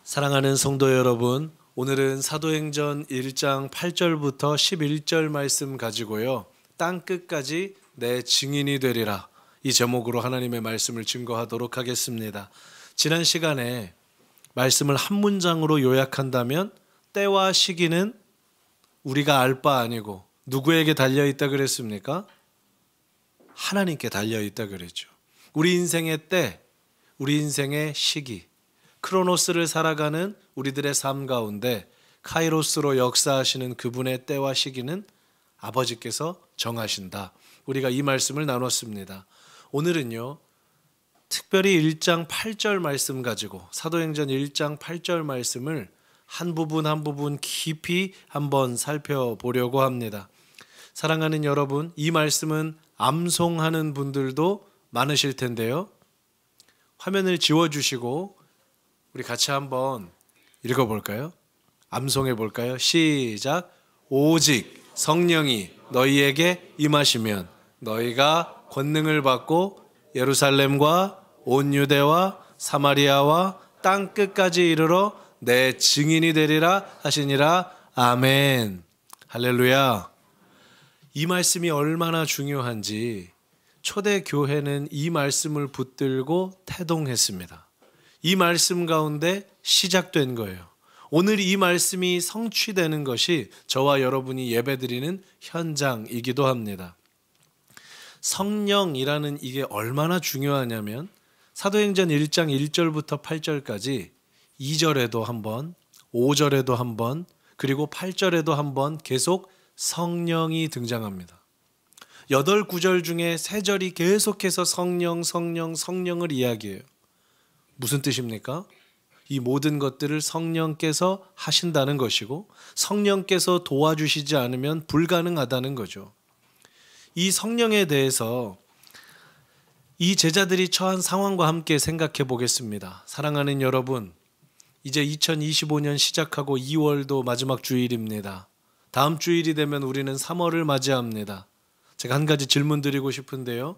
사랑하는 성도 여러분, 오늘은 사도행전 1장 8절부터 11절 말씀 가지고요. 땅 끝까지 내 증인이 되리라. 이 제목으로 하나님의 말씀을 증거하도록 하겠습니다. 지난 시간에 말씀을 한 문장으로 요약한다면 때와 시기는 우리가 알 바 아니고 누구에게 달려있다 그랬습니까? 하나님께 달려있다 그랬죠. 우리 인생의 때, 우리 인생의 시기, 크로노스를 살아가는 우리들의 삶 가운데 카이로스로 역사하시는 그분의 때와 시기는 아버지께서 정하신다. 우리가 이 말씀을 나눴습니다. 오늘은요, 특별히 1장 8절 말씀 가지고 사도행전 1장 8절 말씀을 한 부분 한 부분 깊이 한번 살펴보려고 합니다. 사랑하는 여러분, 이 말씀은 암송하는 분들도 많으실 텐데요. 화면을 지워주시고 우리 같이 한번 읽어볼까요? 암송해 볼까요? 시작. 오직 성령이 너희에게 임하시면 너희가 권능을 받고 예루살렘과 온 유대와 사마리아와 땅 끝까지 이르러 내 증인이 되리라 하시니라. 아멘. 할렐루야. 이 말씀이 얼마나 중요한지 초대 교회는 이 말씀을 붙들고 태동했습니다. 이 말씀 가운데 시작된 거예요. 오늘 이 말씀이 성취되는 것이 저와 여러분이 예배드리는 현장이기도 합니다. 성령이라는 이게 얼마나 중요하냐면 사도행전 1장 1절부터 8절까지 2절에도 한 번, 5절에도 한 번, 그리고 8절에도 한 번 계속 성령이 등장합니다. 8, 9절 중에 3절이 계속해서 성령을 이야기해요. 무슨 뜻입니까? 이 모든 것들을 성령께서 하신다는 것이고 성령께서 도와주시지 않으면 불가능하다는 거죠. 이 성령에 대해서 이 제자들이 처한 상황과 함께 생각해 보겠습니다. 사랑하는 여러분, 이제 2025년 시작하고 2월도 마지막 주일입니다. 다음 주일이 되면 우리는 3월을 맞이합니다. 제가 한 가지 질문 드리고 싶은데요.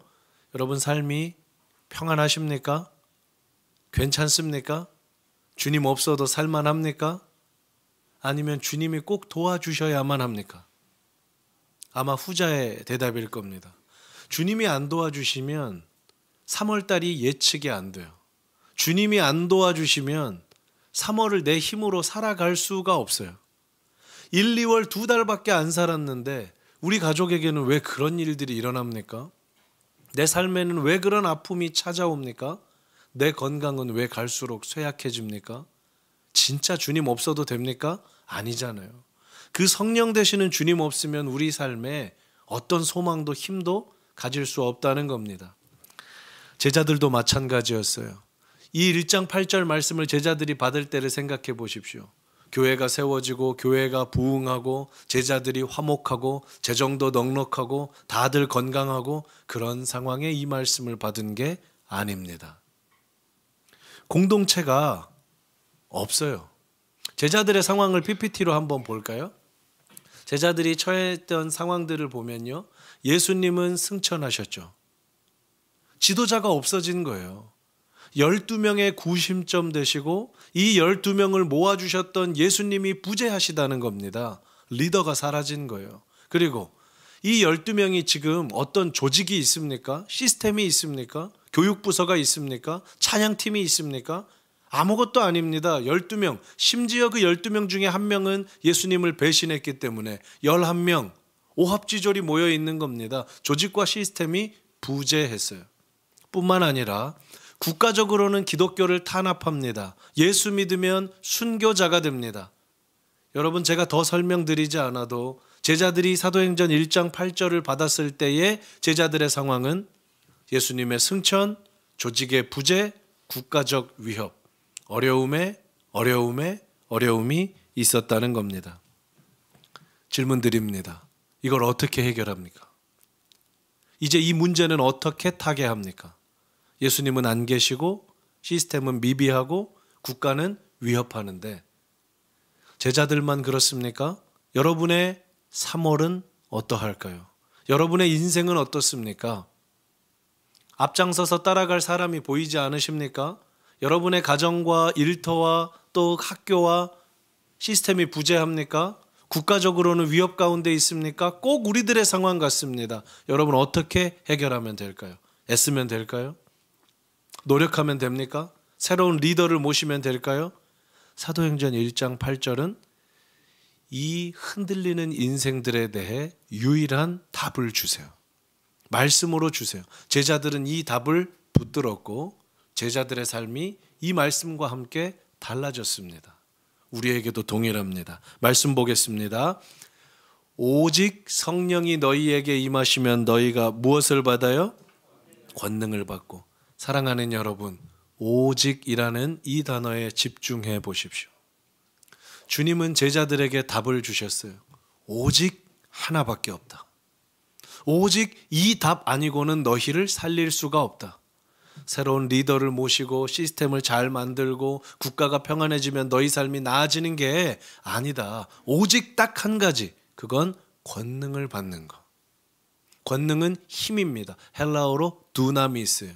여러분 삶이 평안하십니까? 괜찮습니까? 주님 없어도 살만합니까? 아니면 주님이 꼭 도와주셔야만 합니까? 아마 후자의 대답일 겁니다. 주님이 안 도와주시면 3월달이 예측이 안 돼요. 주님이 안 도와주시면 3월을 내 힘으로 살아갈 수가 없어요. 1, 2월 2달밖에 안 살았는데 우리 가족에게는 왜 그런 일들이 일어납니까? 내 삶에는 왜 그런 아픔이 찾아옵니까? 내 건강은 왜 갈수록 쇠약해집니까? 진짜 주님 없어도 됩니까? 아니잖아요. 그 성령 되시는 주님 없으면 우리 삶에 어떤 소망도 힘도 가질 수 없다는 겁니다. 제자들도 마찬가지였어요. 이 1장 8절 말씀을 제자들이 받을 때를 생각해 보십시오. 교회가 세워지고 교회가 부흥하고 제자들이 화목하고 재정도 넉넉하고 다들 건강하고 그런 상황에 이 말씀을 받은 게 아닙니다. 공동체가 없어요. 제자들의 상황을 PPT로 한번 볼까요? 제자들이 처했던 상황들을 보면요. 예수님은 승천하셨죠. 지도자가 없어진 거예요. 12명의 구심점 되시고 이 12명을 모아주셨던 예수님이 부재하시다는 겁니다. 리더가 사라진 거예요. 그리고 이 12명이 지금 어떤 조직이 있습니까? 시스템이 있습니까? 교육부서가 있습니까? 찬양팀이 있습니까? 아무것도 아닙니다. 12명, 심지어 그 12명 중에 한 명은 예수님을 배신했기 때문에 11명, 오합지졸이 모여 있는 겁니다. 조직과 시스템이 부재했어요. 뿐만 아니라 국가적으로는 기독교를 탄압합니다. 예수 믿으면 순교자가 됩니다. 여러분, 제가 더 설명드리지 않아도 제자들이 사도행전 1장 8절을 받았을 때의 제자들의 상황은 예수님의 승천, 조직의 부재, 국가적 위협, 어려움이 있었다는 겁니다. 질문 드립니다. 이걸 어떻게 해결합니까? 이제 이 문제는 어떻게 타개합니까? 예수님은 안 계시고 시스템은 미비하고 국가는 위협하는데 제자들만 그렇습니까? 여러분의 3월은 어떠할까요? 여러분의 인생은 어떻습니까? 앞장서서 따라갈 사람이 보이지 않으십니까? 여러분의 가정과 일터와 또 학교와 시스템이 부재합니까? 국가적으로는 위협 가운데 있습니까? 꼭 우리들의 상황 같습니다. 여러분 어떻게 해결하면 될까요? 애쓰면 될까요? 노력하면 됩니까? 새로운 리더를 모시면 될까요? 사도행전 1장 8절은 이 흔들리는 인생들에 대해 유일한 답을 주세요. 말씀으로 주세요. 제자들은 이 답을 붙들었고 제자들의 삶이 이 말씀과 함께 달라졌습니다. 우리에게도 동일합니다. 말씀 보겠습니다. 오직 성령이 너희에게 임하시면 너희가 무엇을 받아요? 권능을 받고. 사랑하는 여러분, 오직이라는 이 단어에 집중해 보십시오. 주님은 제자들에게 답을 주셨어요. 오직 하나밖에 없다. 오직 이 답 아니고는 너희를 살릴 수가 없다. 새로운 리더를 모시고 시스템을 잘 만들고 국가가 평안해지면 너희 삶이 나아지는 게 아니다. 오직 딱 한 가지. 그건 권능을 받는 것. 권능은 힘입니다. 헬라어로 두나미스예요.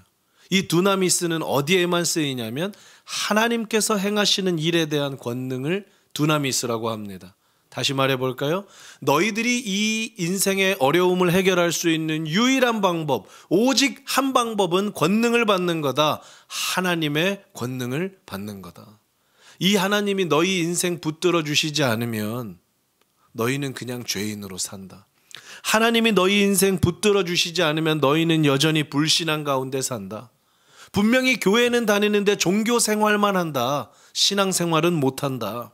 이 두나미스는 어디에만 쓰이냐면 하나님께서 행하시는 일에 대한 권능을 두나미스라고 합니다. 다시 말해볼까요? 너희들이 이 인생의 어려움을 해결할 수 있는 유일한 방법, 오직 한 방법은 권능을 받는 거다. 하나님의 권능을 받는 거다. 이 하나님이 너희 인생 붙들어 주시지 않으면 너희는 그냥 죄인으로 산다. 하나님이 너희 인생 붙들어 주시지 않으면 너희는 여전히 불신앙 가운데 산다. 분명히 교회는 다니는데 종교 생활만 한다. 신앙 생활은 못한다.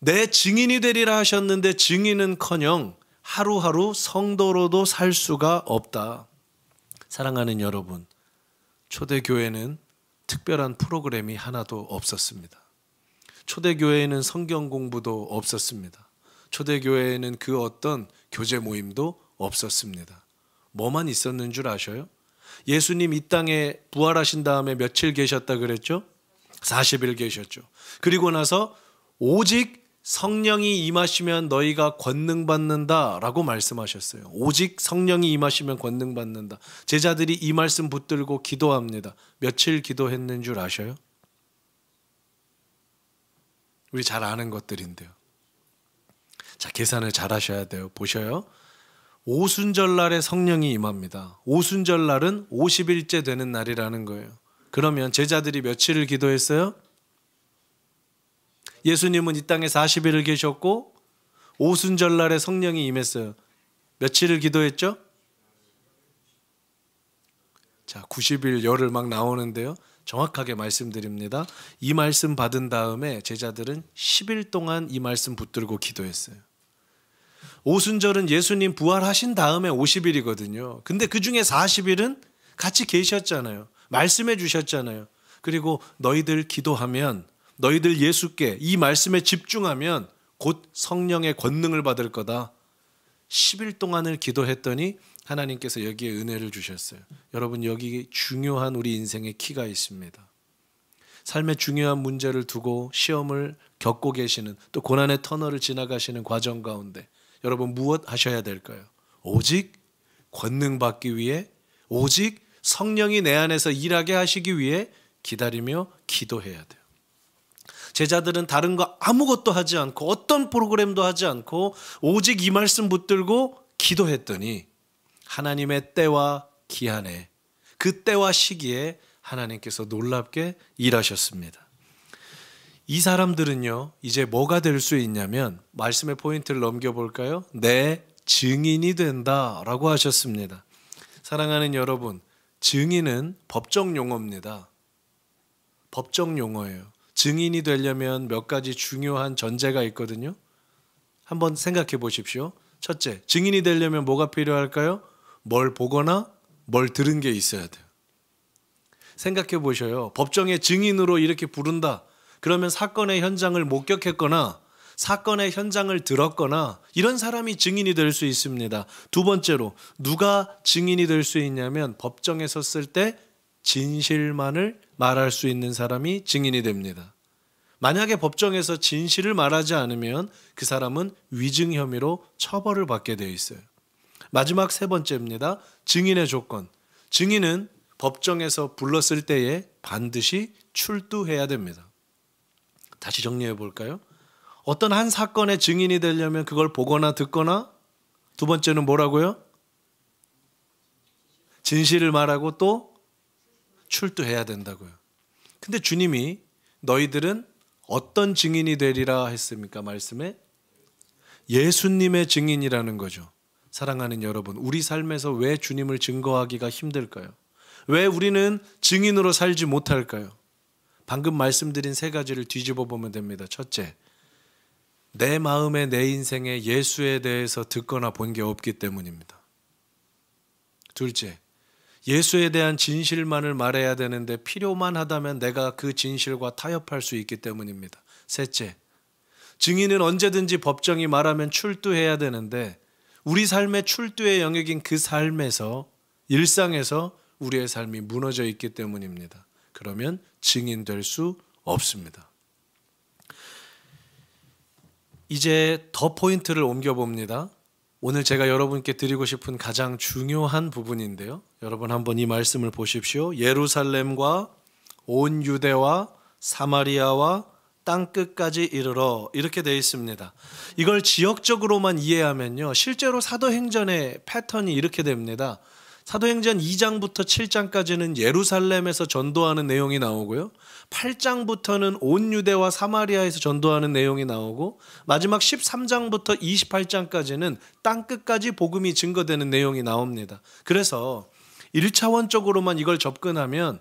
내 증인이 되리라 하셨는데 증인은커녕 하루하루 성도로도 살 수가 없다. 사랑하는 여러분, 초대교회는 특별한 프로그램이 하나도 없었습니다. 초대교회에는 성경 공부도 없었습니다. 초대교회에는 그 어떤 교제 모임도 없었습니다. 뭐만 있었는 줄 아셔요? 예수님 이 땅에 부활하신 다음에 며칠 계셨다 그랬죠? 40일 계셨죠. 그리고 나서 오직 성령이 임하시면 너희가 권능 받는다라고 말씀하셨어요. 오직 성령이 임하시면 권능 받는다. 제자들이 이 말씀 붙들고 기도합니다. 며칠 기도했는 줄 아셔요? 우리 잘 아는 것들인데요. 자, 계산을 잘 하셔야 돼요. 보셔요. 오순절날에 성령이 임합니다. 오순절날은 50일째 되는 날이라는 거예요. 그러면 제자들이 며칠을 기도했어요? 예수님은 이 땅에 40일을 계셨고 오순절날에 성령이 임했어요. 며칠을 기도했죠? 자, 90일 열흘 막 나오는데요. 정확하게 말씀드립니다. 이 말씀 받은 다음에 제자들은 10일 동안 이 말씀 붙들고 기도했어요. 오순절은 예수님 부활하신 다음에 50일이거든요. 근데 그 중에 40일은 같이 계셨잖아요. 말씀해 주셨잖아요. 그리고 너희들 기도하면, 너희들 예수께 이 말씀에 집중하면 곧 성령의 권능을 받을 거다. 10일 동안을 기도했더니 하나님께서 여기에 은혜를 주셨어요. 여러분, 여기 중요한 우리 인생의 키가 있습니다. 삶의 중요한 문제를 두고 시험을 겪고 계시는, 또 고난의 터널을 지나가시는 과정 가운데 여러분 무엇 하셔야 될까요? 오직 권능 받기 위해, 오직 성령이 내 안에서 일하게 하시기 위해 기다리며 기도해야 돼요. 제자들은 다른 거 아무것도 하지 않고 어떤 프로그램도 하지 않고 오직 이 말씀 붙들고 기도했더니 하나님의 때와 기한에, 그 때와 시기에 하나님께서 놀랍게 일하셨습니다. 이 사람들은요, 이제 뭐가 될 수 있냐면, 말씀의 포인트를 넘겨볼까요? 내 증인이 된다라고 하셨습니다. 사랑하는 여러분, 증인은 법정 용어입니다. 법정 용어예요. 증인이 되려면 몇 가지 중요한 전제가 있거든요. 한번 생각해 보십시오. 첫째, 증인이 되려면 뭐가 필요할까요? 뭘 보거나 뭘 들은 게 있어야 돼요. 생각해 보셔요. 법정에 증인으로 이렇게 부른다. 그러면 사건의 현장을 목격했거나 사건의 현장을 들었거나 이런 사람이 증인이 될 수 있습니다. 두 번째로, 누가 증인이 될 수 있냐면 법정에 섰을 때 진실만을 말할 수 있는 사람이 증인이 됩니다. 만약에 법정에서 진실을 말하지 않으면 그 사람은 위증 혐의로 처벌을 받게 되어 있어요. 마지막 세 번째입니다. 증인의 조건. 증인은 법정에서 불렀을 때에 반드시 출두해야 됩니다. 다시 정리해 볼까요? 어떤 한 사건의 증인이 되려면 그걸 보거나 듣거나, 두 번째는 뭐라고요? 진실을 말하고 또 출두해야 된다고요. 근데 주님이 너희들은 어떤 증인이 되리라 했습니까? 말씀에 예수님의 증인이라는 거죠. 사랑하는 여러분, 우리 삶에서 왜 주님을 증거하기가 힘들까요? 왜 우리는 증인으로 살지 못할까요? 방금 말씀드린 세 가지를 뒤집어 보면 됩니다. 첫째, 내 마음에 내 인생에 예수에 대해서 듣거나 본 게 없기 때문입니다. 둘째, 예수에 대한 진실만을 말해야 되는데 필요만 하다면 내가 그 진실과 타협할 수 있기 때문입니다. 셋째, 증인은 언제든지 법정이 말하면 출두해야 되는데 우리 삶의 출두의 영역인 그 삶에서, 일상에서 우리의 삶이 무너져 있기 때문입니다. 그러면 증인 될 수 없습니다. 이제 더 포인트를 옮겨봅니다. 오늘 제가 여러분께 드리고 싶은 가장 중요한 부분인데요. 여러분 한번 이 말씀을 보십시오. 예루살렘과 온 유대와 사마리아와 땅끝까지 이르러, 이렇게 되어 있습니다. 이걸 지역적으로만 이해하면요, 실제로 사도행전의 패턴이 이렇게 됩니다. 사도행전 2장부터 7장까지는 예루살렘에서 전도하는 내용이 나오고요, 8장부터는 온 유대와 사마리아에서 전도하는 내용이 나오고, 마지막 13장부터 28장까지는 땅끝까지 복음이 증거되는 내용이 나옵니다. 그래서 1차원적으로만 이걸 접근하면,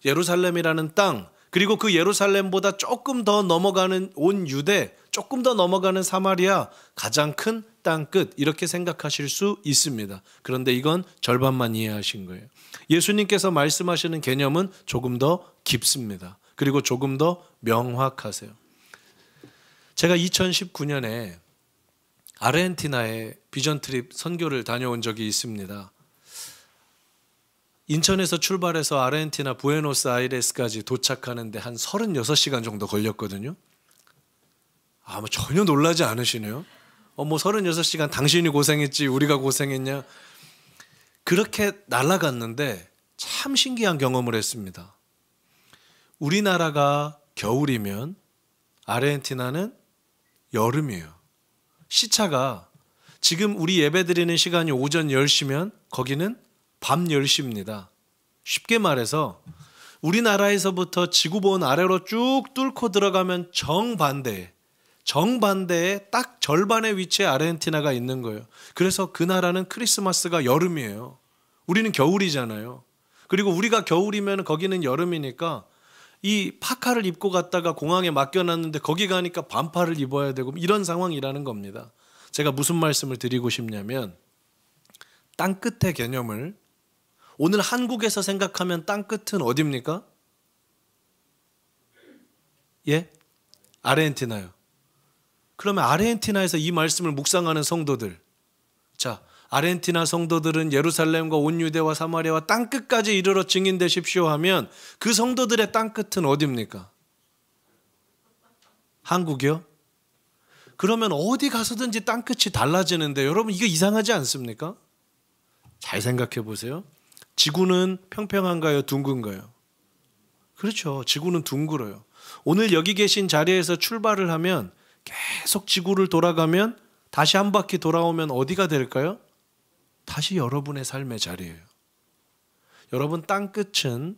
예루살렘이라는 땅, 그리고 그 예루살렘보다 조금 더 넘어가는 온 유대, 조금 더 넘어가는 사마리아, 가장 큰 땅끝, 이렇게 생각하실 수 있습니다. 그런데 이건 절반만 이해하신 거예요. 예수님께서 말씀하시는 개념은 조금 더 깊습니다. 그리고 조금 더 명확하세요. 제가 2019년에 아르헨티나에 비전 트립 선교를 다녀온 적이 있습니다. 인천에서 출발해서 아르헨티나 부에노스아이레스까지 도착하는데 한 36시간 정도 걸렸거든요. 전혀 놀라지 않으시네요. 36시간 당신이 고생했지 우리가 고생했냐. 그렇게 날아갔는데 참 신기한 경험을 했습니다. 우리나라가 겨울이면 아르헨티나는 여름이에요. 시차가 지금 우리 예배 드리는 시간이 오전 10시면 거기는 밤 10시입니다. 쉽게 말해서 우리나라에서부터 지구본 아래로 쭉 뚫고 들어가면 정반대에 딱 절반의 위치에 아르헨티나가 있는 거예요. 그래서 그 나라는 크리스마스가 여름이에요. 우리는 겨울이잖아요. 그리고 우리가 겨울이면 거기는 여름이니까 이 파카를 입고 갔다가 공항에 맡겨놨는데 거기 가니까 반팔을 입어야 되고 이런 상황이라는 겁니다. 제가 무슨 말씀을 드리고 싶냐면, 땅끝의 개념을 오늘 한국에서 생각하면 땅끝은 어디입니까? 예? 아르헨티나요. 그러면 아르헨티나에서 이 말씀을 묵상하는 성도들, 자, 아르헨티나 성도들은 예루살렘과 온 유대와 사마리아와 땅끝까지 이르러 증인되십시오 하면 그 성도들의 땅끝은 어디입니까? 한국이요? 그러면 어디 가서든지 땅끝이 달라지는데 여러분 이게 이상하지 않습니까? 잘 생각해 보세요. 지구는 평평한가요? 둥근가요? 그렇죠. 지구는 둥글어요. 오늘 여기 계신 자리에서 출발을 하면 계속 지구를 돌아가면 다시 한 바퀴 돌아오면 어디가 될까요? 다시 여러분의 삶의 자리예요. 여러분, 땅끝은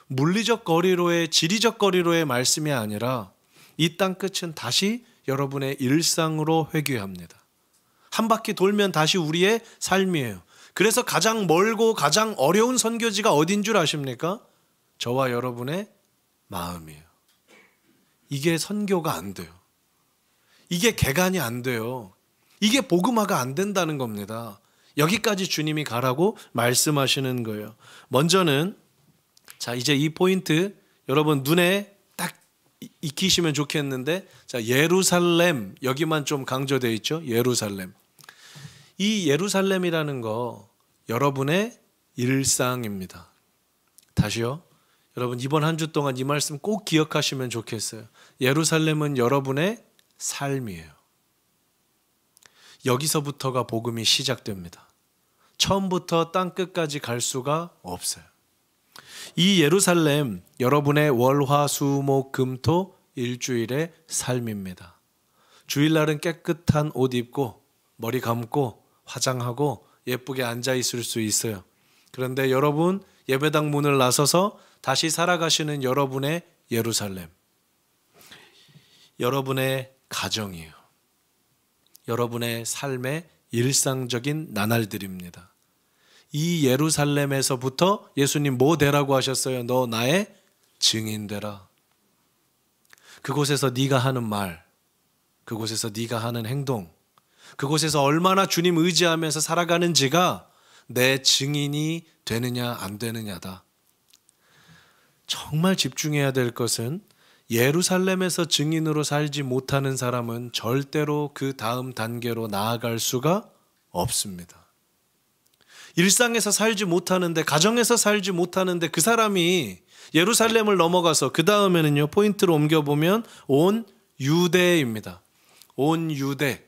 물리적 거리로의, 지리적 거리로의 말씀이 아니라 이 땅끝은 다시 여러분의 일상으로 회귀합니다. 한 바퀴 돌면 다시 우리의 삶이에요. 그래서 가장 멀고 가장 어려운 선교지가 어딘 줄 아십니까? 저와 여러분의 마음이에요. 이게 선교가 안 돼요. 이게 개간이 안 돼요. 이게 복음화가 안 된다는 겁니다. 여기까지 주님이 가라고 말씀하시는 거예요. 먼저는, 자, 이제 이 포인트 여러분 눈에 딱 익히시면 좋겠는데, 자, 예루살렘, 여기만 좀 강조되어 있죠. 예루살렘. 이 예루살렘이라는 거 여러분의 일상입니다. 다시요. 여러분 이번 한 주 동안 이 말씀 꼭 기억하시면 좋겠어요. 예루살렘은 여러분의 삶이에요. 여기서부터가 복음이 시작됩니다. 처음부터 땅끝까지 갈 수가 없어요. 이 예루살렘, 여러분의 월, 화, 수, 목, 금, 토 일주일의 삶입니다. 주일날은 깨끗한 옷 입고 머리 감고 화장하고 예쁘게 앉아 있을 수 있어요. 그런데 여러분 예배당 문을 나서서 다시 살아가시는 여러분의 예루살렘, 여러분의 가정이에요. 여러분의 삶의 일상적인 나날들입니다. 이 예루살렘에서부터 예수님 뭐 되라고 하셨어요? 너 나의 증인 되라. 그곳에서 네가 하는 말, 그곳에서 네가 하는 행동, 그곳에서 얼마나 주님 의지하면서 살아가는지가 내 증인이 되느냐 안 되느냐다. 정말 집중해야 될 것은 예루살렘에서 증인으로 살지 못하는 사람은 절대로 그 다음 단계로 나아갈 수가 없습니다. 일상에서 살지 못하는데, 가정에서 살지 못하는데 그 사람이 예루살렘을 넘어가서 그 다음에는요, 포인트로 옮겨보면 온 유대입니다. 온 유대.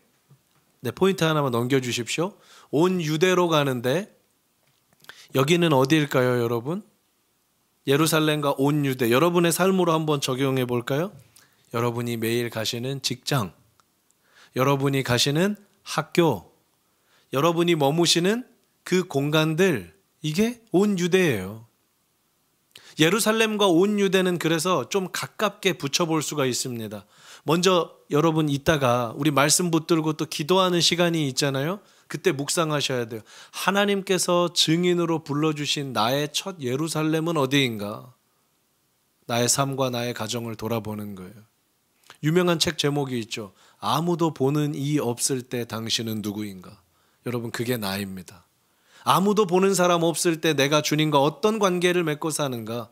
네, 포인트 하나만 넘겨주십시오. 온 유대로 가는데 여기는 어디일까요, 여러분? 예루살렘과 온 유대. 여러분의 삶으로 한번 적용해 볼까요? 여러분이 매일 가시는 직장, 여러분이 가시는 학교, 여러분이 머무시는 그 공간들, 이게 온 유대예요. 예루살렘과 온 유대는 그래서 좀 가깝게 붙여볼 수가 있습니다. 먼저 여러분 이따가 우리 말씀 붙들고 또 기도하는 시간이 있잖아요. 그때 묵상하셔야 돼요. 하나님께서 증인으로 불러주신 나의 첫 예루살렘은 어디인가? 나의 삶과 나의 가정을 돌아보는 거예요. 유명한 책 제목이 있죠. 아무도 보는 이 없을 때 당신은 누구인가? 여러분, 그게 나입니다. 아무도 보는 사람 없을 때 내가 주님과 어떤 관계를 맺고 사는가?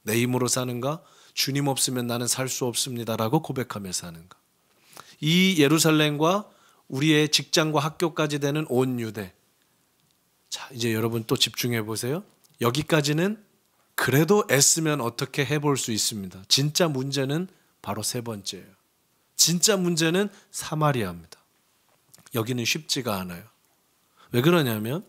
내 힘으로 사는가? 주님 없으면 나는 살 수 없습니다라고 고백하며 사는가? 이 예루살렘과 우리의 직장과 학교까지 되는 온 유대. 자, 이제 여러분 또 집중해 보세요. 여기까지는 그래도 애쓰면 어떻게 해볼 수 있습니다. 진짜 문제는 바로 세 번째예요. 진짜 문제는 사마리아입니다. 여기는 쉽지가 않아요. 왜 그러냐면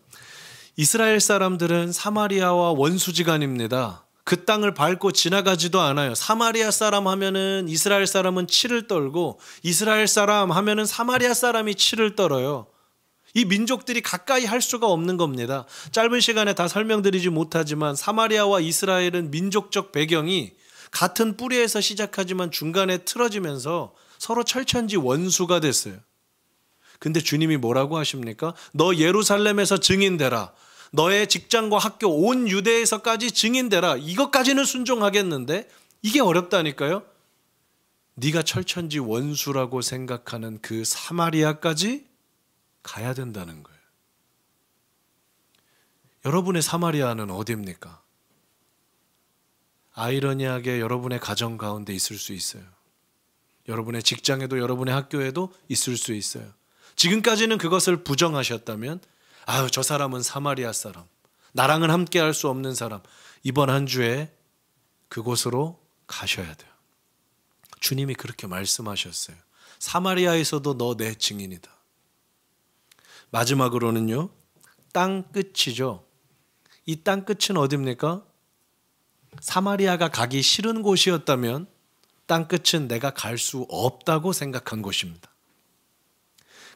이스라엘 사람들은 사마리아와 원수지간입니다. 그 땅을 밟고 지나가지도 않아요. 사마리아 사람 하면은 이스라엘 사람은 치를 떨고, 이스라엘 사람 하면은 사마리아 사람이 치를 떨어요. 이 민족들이 가까이 할 수가 없는 겁니다. 짧은 시간에 다 설명드리지 못하지만 사마리아와 이스라엘은 민족적 배경이 같은 뿌리에서 시작하지만 중간에 틀어지면서 서로 철천지 원수가 됐어요. 근데 주님이 뭐라고 하십니까? 너 예루살렘에서 증인되라. 너의 직장과 학교 온 유대에서까지 증인되라. 이것까지는 순종하겠는데 이게 어렵다니까요. 네가 철천지 원수라고 생각하는 그 사마리아까지 가야 된다는 거예요. 여러분의 사마리아는 어디입니까? 아이러니하게 여러분의 가정 가운데 있을 수 있어요. 여러분의 직장에도 여러분의 학교에도 있을 수 있어요. 지금까지는 그것을 부정하셨다면, 아유, 저 사람은 사마리아 사람, 나랑은 함께 할 수 없는 사람, 이번 한 주에 그곳으로 가셔야 돼요. 주님이 그렇게 말씀하셨어요. 사마리아에서도 너 내 증인이다. 마지막으로는요, 땅 끝이죠. 이 땅 끝은 어디입니까? 사마리아가 가기 싫은 곳이었다면 땅 끝은 내가 갈 수 없다고 생각한 곳입니다.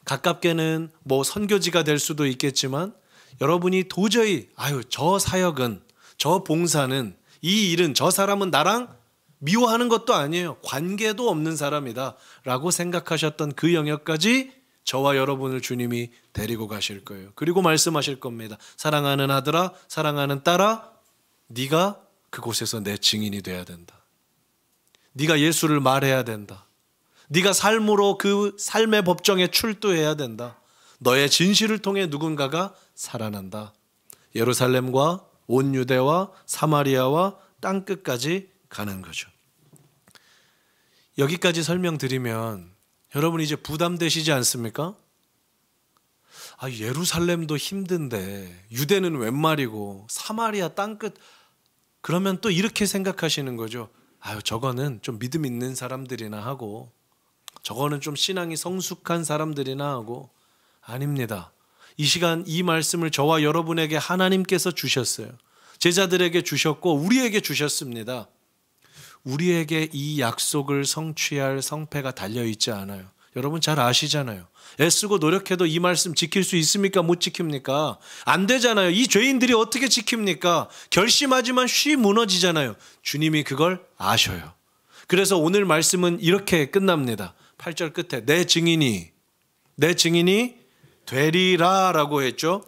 가깝게는 뭐 선교지가 될 수도 있겠지만 여러분이 도저히 저 사역은, 저 봉사는, 이 일은, 저 사람은 나랑 미워하는 것도 아니에요. 관계도 없는 사람이다 라고 생각하셨던 그 영역까지 저와 여러분을 주님이 데리고 가실 거예요. 그리고 말씀하실 겁니다. 사랑하는 아들아, 사랑하는 딸아, 네가 그곳에서 내 증인이 돼야 된다. 네가 예수를 말해야 된다. 네가 삶으로 그 삶의 법정에 출두해야 된다. 너의 진실을 통해 누군가가 살아난다. 예루살렘과 온 유대와 사마리아와 땅끝까지 가는 거죠. 여기까지 설명드리면 여러분 이제 부담되시지 않습니까? 예루살렘도 힘든데 유대는 웬 말이고 사마리아 땅끝, 그러면 또 이렇게 생각하시는 거죠. 저거는 좀 믿음 있는 사람들이나 하고, 저거는 좀 신앙이 성숙한 사람들이나 하고. 아닙니다. 이 시간 이 말씀을 저와 여러분에게 하나님께서 주셨어요. 제자들에게 주셨고 우리에게 주셨습니다. 우리에게 이 약속을 성취할 성패가 달려있지 않아요. 여러분 잘 아시잖아요. 애쓰고 노력해도 이 말씀 지킬 수 있습니까? 못 지킵니까? 안 되잖아요. 이 죄인들이 어떻게 지킵니까? 결심하지만 쉬 무너지잖아요. 주님이 그걸 아셔요. 그래서 오늘 말씀은 이렇게 끝납니다. 8절 끝에 내 증인이 되리라 라고 했죠.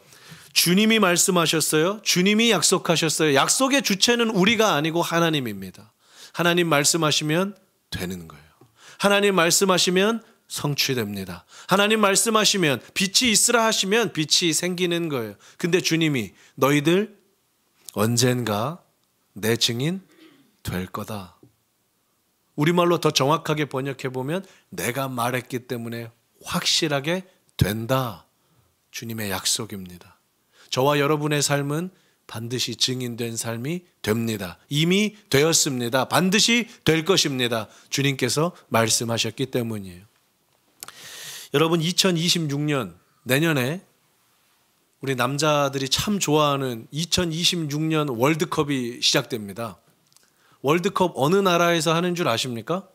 주님이 말씀하셨어요. 주님이 약속하셨어요. 약속의 주체는 우리가 아니고 하나님입니다. 하나님 말씀하시면 되는 거예요. 하나님 말씀하시면 성취됩니다. 하나님 말씀하시면 빛이 있으라 하시면 빛이 생기는 거예요. 근데 주님이 너희들 언젠가 내 증인 될 거다. 우리말로 더 정확하게 번역해 보면 내가 말했기 때문에 확실하게 된다. 주님의 약속입니다. 저와 여러분의 삶은 반드시 증인된 삶이 됩니다. 이미 되었습니다. 반드시 될 것입니다. 주님께서 말씀하셨기 때문이에요. 여러분 2026년 내년에 우리 남자들이 참 좋아하는 2026년 월드컵이 시작됩니다. 월드컵 어느 나라에서 하는 줄 아십니까?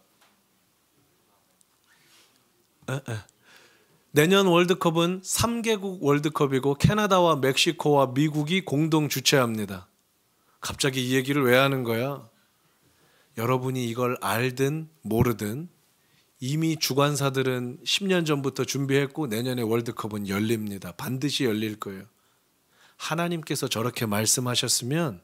내년 월드컵은 3개국 월드컵이고 캐나다와 멕시코와 미국이 공동 주최합니다. 갑자기 이 얘기를 왜 하는 거야? 여러분이 이걸 알든 모르든 이미 주관사들은 10년 전부터 준비했고 내년에 월드컵은 열립니다. 반드시 열릴 거예요. 하나님께서 저렇게 말씀하셨으면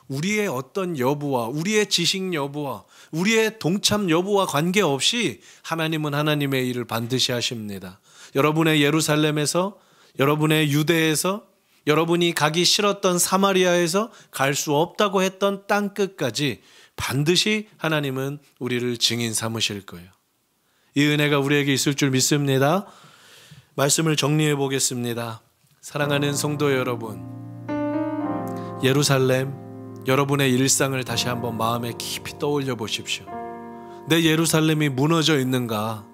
우리의 어떤 여부와 우리의 지식 여부와 우리의 동참 여부와 관계없이 하나님은 하나님의 일을 반드시 하십니다. 여러분의 예루살렘에서, 여러분의 유대에서, 여러분이 가기 싫었던 사마리아에서 갈 수 없다고 했던 땅 끝까지 반드시 하나님은 우리를 증인 삼으실 거예요. 이 은혜가 우리에게 있을 줄 믿습니다. 말씀을 정리해 보겠습니다. 사랑하는 성도 여러분, 예루살렘, 여러분의 일상을 다시 한번 마음에 깊이 떠올려 보십시오. 내 예루살렘이 무너져 있는가?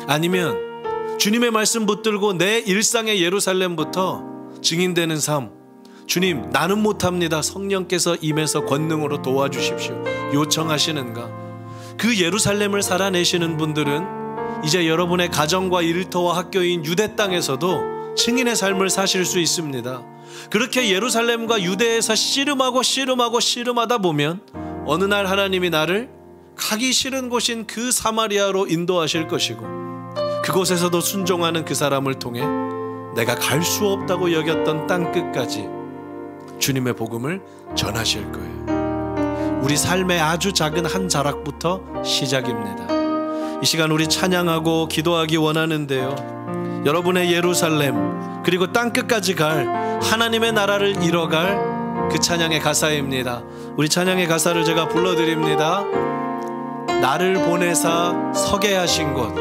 아니면 주님의 말씀 붙들고 내 일상의 예루살렘부터 증인되는 삶, 주님 나는 못합니다. 성령께서 임해서 권능으로 도와주십시오. 요청하시는가? 그 예루살렘을 살아내시는 분들은 이제 여러분의 가정과 일터와 학교인 유대 땅에서도 증인의 삶을 사실 수 있습니다. 그렇게 예루살렘과 유대에서 씨름하다 보면 어느 날 하나님이 나를 가기 싫은 곳인 그 사마리아로 인도하실 것이고 그곳에서도 순종하는 그 사람을 통해 내가 갈 수 없다고 여겼던 땅 끝까지 주님의 복음을 전하실 거예요. 우리 삶의 아주 작은 한 자락부터 시작입니다. 이 시간 우리 찬양하고 기도하기 원하는데요. 여러분의 예루살렘 그리고 땅 끝까지 갈 하나님의 나라를 이뤄갈 그 찬양의 가사입니다. 우리 찬양의 가사를 제가 불러드립니다. 나를 보내사 서게 하신 곳,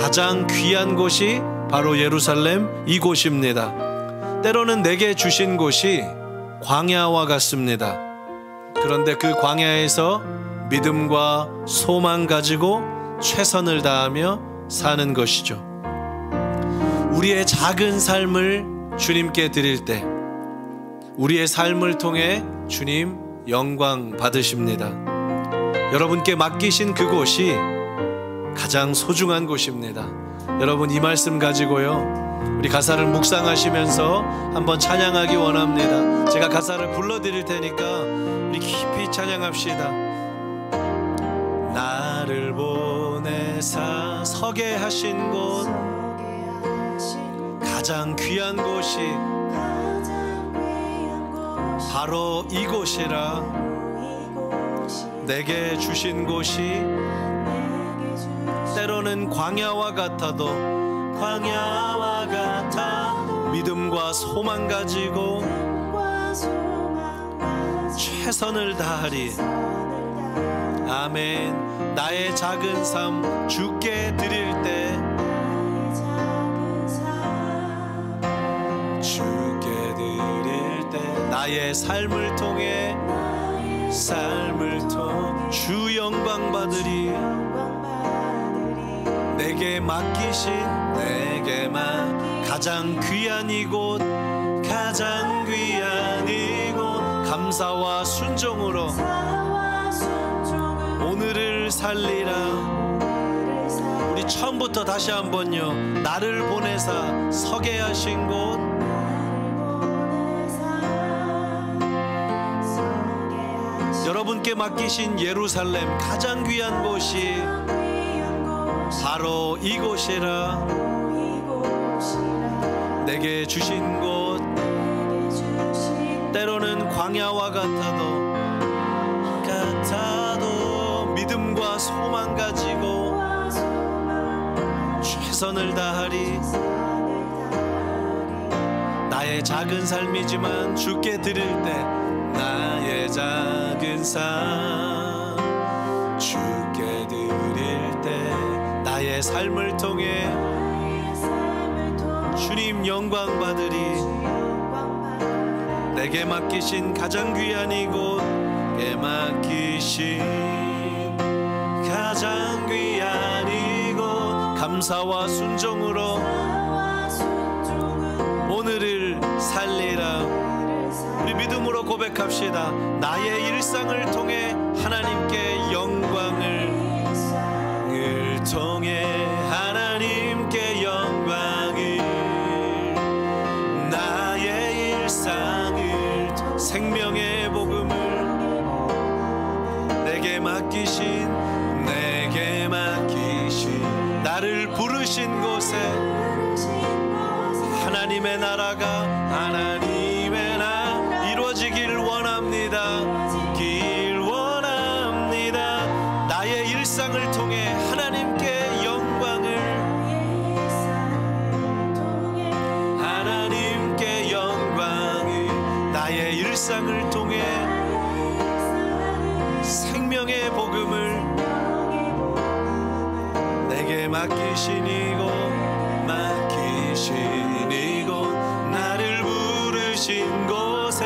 가장 귀한 곳이 바로 예루살렘 이곳입니다. 때로는 내게 주신 곳이 광야와 같습니다. 그런데 그 광야에서 믿음과 소망 가지고 최선을 다하며 사는 것이죠. 우리의 작은 삶을 주님께 드릴 때 우리의 삶을 통해 주님 영광 받으십니다. 여러분께 맡기신 그곳이 가장 소중한 곳입니다. 여러분 이 말씀 가지고요 우리 가사를 묵상하시면서 한번 찬양하기 원합니다. 제가 가사를 불러드릴 테니까 우리 깊이 찬양합시다. 나를 보내사 서게 하신 곳, 가장 귀한 곳이 바로 이곳이라. 내게 주신 곳이 때로는 광야와 같아도 광야와 같아 믿음과 소망 가지고 최선을 다하리. 아멘. 나의 작은 삶 주께 드릴 때 주께 드릴 때 나의 삶을 통해 주 영광 받으리. 내게만 가장 귀한 이곳 감사와 순종으로 오늘을 살리라. 우리 처음부터 다시 한번요. 나를 보내사 서게 하신 곳, 여러분께 맡기신 예루살렘 가장 귀한 곳이 바로 이곳이라. 내게 주신 곳, 때로는 광야와 같아도 믿음과 소망 가지고 최선을 다하리. 나의 작은 삶이지만 주께 드릴 때, 나의 작은 삶 주께 드릴 때, 나의 삶을 통해 주님 영광 받으리. 내게 맡기신 가장 귀한 이곳, 내게 맡기신 가장 귀한 이곳, 감사와 순종으로 오늘을 살리라. 우리 믿음으로 고백합시다. 나의 일상을 통해 하나님께 영광을 통해 하나님께 영광을, 나의 일상을 생명의 복음을 내게 맡기신 나를 부르신 곳에 하나님의 나라가 이루어지길 원합니다. 나의 일상을 통해 하나님께 영광을, 나의 일상을 통해 생명의 복음을 내게 맡기신 이곳, 나를 부르신 곳에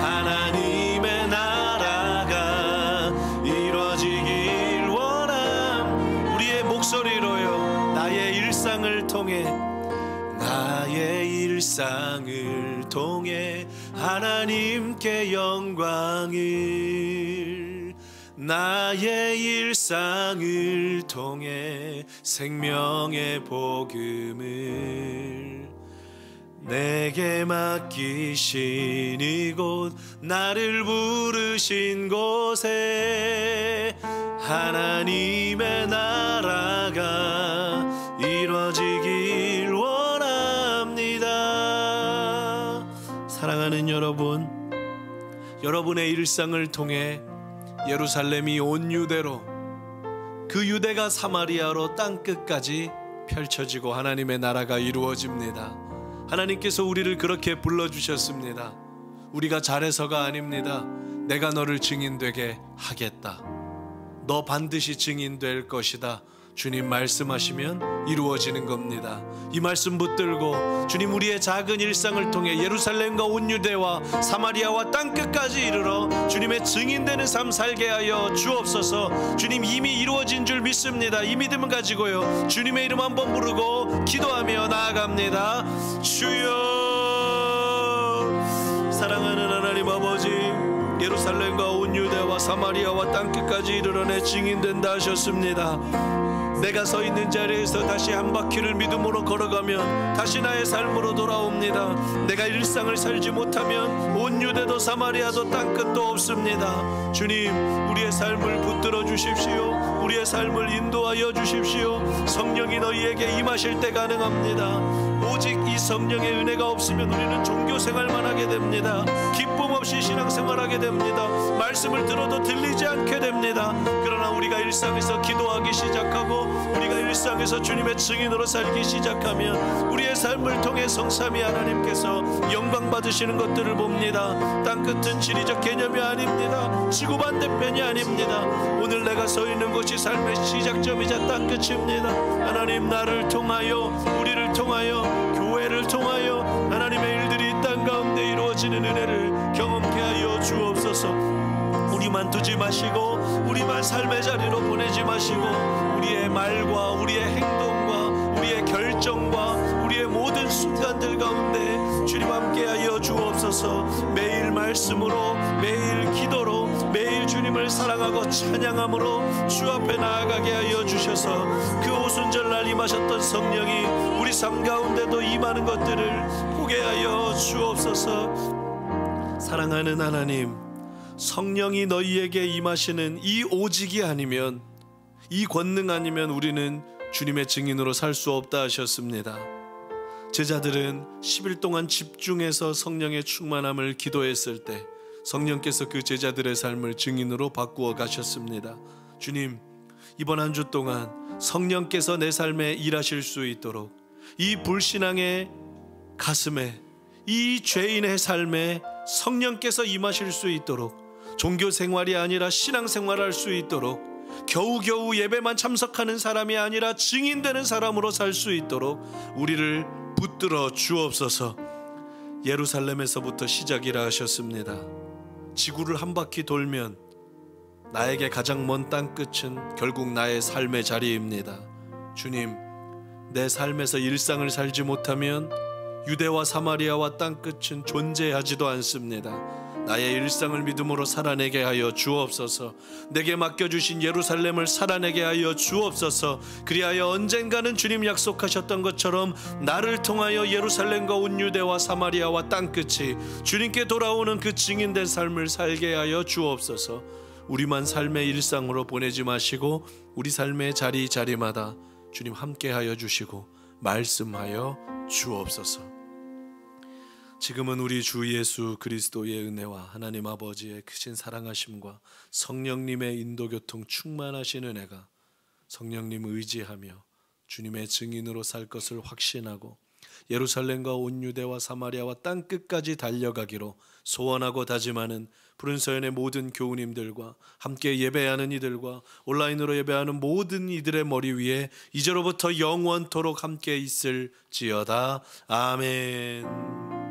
하나님의 나라가 이루어지길 원함. 우리의 목소리로요. 나의 일상을 통해 하나님께 영광을, 나의 일상을 통해 생명의 복음을 내게 맡기신 이곳, 나를 부르신 곳에 하나님의 나라가 이루어지길 원합니다. 사랑하는 여러분, 여러분의 일상을 통해 예루살렘이 온 유대로, 그 유대가 사마리아로 땅끝까지 펼쳐지고 하나님의 나라가 이루어집니다. 하나님께서 우리를 그렇게 불러주셨습니다. 우리가 잘해서가 아닙니다. 내가 너를 증인되게 하겠다. 너 반드시 증인될 것이다. 주님 말씀하시면 이루어지는 겁니다. 이 말씀 붙들고 주님, 우리의 작은 일상을 통해 예루살렘과 온 유대와 사마리아와 땅끝까지 이르러 주님의 증인되는 삶 살게 하여 주옵소서. 주님, 이미 이루어진 줄 믿습니다. 이 믿음을 가지고요, 주님의 이름 한번 부르고 기도하며 나아갑니다. 주여, 사랑하는 하나님 아버지, 예루살렘과 온 유대와 사마리아와 땅끝까지 이르러 내 증인된다 하셨습니다. 내가 서 있는 자리에서 다시 한 바퀴를 믿음으로 걸어가면 다시 나의 삶으로 돌아옵니다. 내가 일상을 살지 못하면 온 유대도 사마리아도 땅끝도 없습니다. 주님, 우리의 삶을 붙들어 주십시오. 우리의 삶을 인도하여 주십시오. 성령이 너희에게 임하실 때 가능합니다. 오직 이 성령의 은혜가 없으면 우리는 종교생활만 하게 됩니다. 기쁨 없이 신앙생활하게 됩니다. 말씀을 들어도 들리지 않게 됩니다. 그러나 우리가 일상에서 기도하기 시작하고 우리가 일상에서 주님의 증인으로 살기 시작하면 우리의 삶을 통해 성삼위 하나님께서 영광 받으시는 것들을 봅니다. 땅끝은 지리적 개념이 아닙니다. 지구 반대편이 아닙니다. 오늘 내가 서 있는 곳이 삶의 시작점이자 땅끝입니다. 하나님, 나를 통하여, 우리를 통하여, 교회를 통하여 하나님의 일들이 이 땅 가운데 이루어지는 은혜를 경험케 하여 주옵소서. 우리만 두지 마시고 우리만 삶의 자리로 보내지 마시고 우리의 말과 우리의 행동과 우리의 결정과 우리의 모든 순간들 가운데 주님 함께하여 주옵소서. 매일 말씀으로, 매일 기도로, 매일 주님을 사랑하고 찬양함으로 주 앞에 나아가게 하여 주셔서 그 오순절날 임하셨던 성령이 우리 삶 가운데도 임하는 것들을 보게 하여 주옵소서. 사랑하는 하나님, 성령이 너희에게 임하시는 이 오직이 아니면, 이 권능 아니면 우리는 주님의 증인으로 살 수 없다 하셨습니다. 제자들은 10일 동안 집중해서 성령의 충만함을 기도했을 때 성령께서 그 제자들의 삶을 증인으로 바꾸어 가셨습니다. 주님, 이번 한 주 동안 성령께서 내 삶에 일하실 수 있도록, 이 불신앙의 가슴에, 이 죄인의 삶에 성령께서 임하실 수 있도록, 종교 생활이 아니라 신앙 생활할 수 있도록, 겨우겨우 예배만 참석하는 사람이 아니라 증인되는 사람으로 살 수 있도록 우리를 붙들어 주옵소서. 예루살렘에서부터 시작이라 하셨습니다. 지구를 한 바퀴 돌면 나에게 가장 먼 땅끝은 결국 나의 삶의 자리입니다. 주님, 내 삶에서 일상을 살지 못하면 유대와 사마리아와 땅끝은 존재하지도 않습니다. 나의 일상을 믿음으로 살아내게 하여 주옵소서. 내게 맡겨주신 예루살렘을 살아내게 하여 주옵소서. 그리하여 언젠가는 주님 약속하셨던 것처럼 나를 통하여 예루살렘과 온 유대와 사마리아와 땅끝이 주님께 돌아오는 그 증인된 삶을 살게 하여 주옵소서. 우리만 삶의 일상으로 보내지 마시고 우리 삶의 자리마다 주님 함께하여 주시고 말씀하여 주옵소서. 지금은 우리 주 예수 그리스도의 은혜와 하나님 아버지의 크신 사랑하심과 성령님의 인도교통 충만하신 은혜가 성령님 의지하며 주님의 증인으로 살 것을 확신하고 예루살렘과 온 유대와 사마리아와 땅끝까지 달려가기로 소원하고 다짐하는 푸른 서연의 모든 교우님들과 함께 예배하는 이들과 온라인으로 예배하는 모든 이들의 머리 위에 이제로부터 영원토록 함께 있을지어다. 아멘.